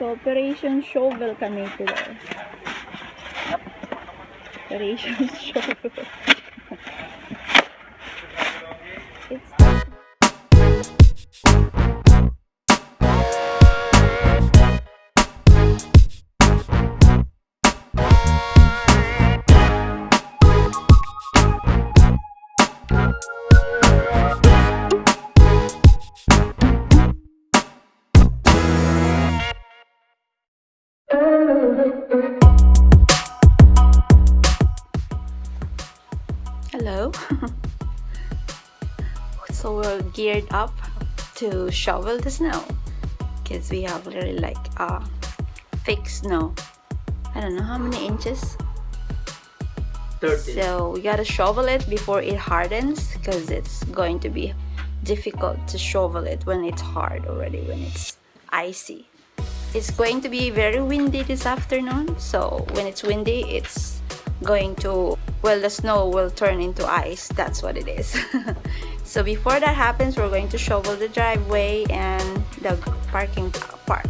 So, Operation Shovel kami today. Operation Shovel. It's Hello. So we're geared up to shovel the snow because we have really like fake snow. I don't know how many inches. 30. So we gotta shovel it before it hardens because it's going to be difficult to shovel it when it's hard already, when it's icy. It's going to be very windy this afternoon, so when it's windy it's going to, well, the snow will turn into ice. That's what it is. So before that happens, we're going to shovel the driveway and the parking part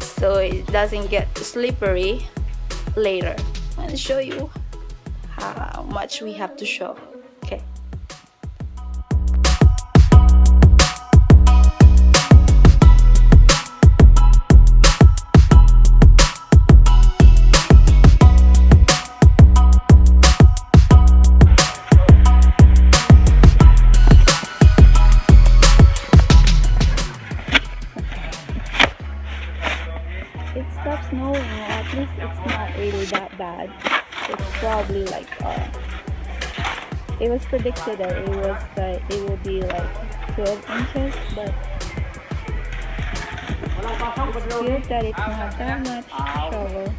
so it doesn't get slippery later. I'll show you how much we have to shovel. Okay. It stopped snowing. At least it's not really that bad. It's probably like it was predicted that it will be like 12 inches, but it's good that it's not that much shovel.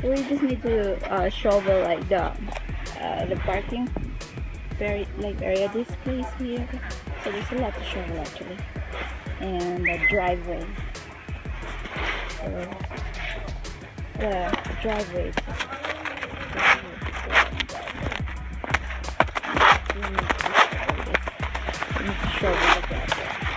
We just need to shovel like the parking area, this place here. So there's a lot to shovel actually, and the driveway. So the driveway. We need to shovel the driveway.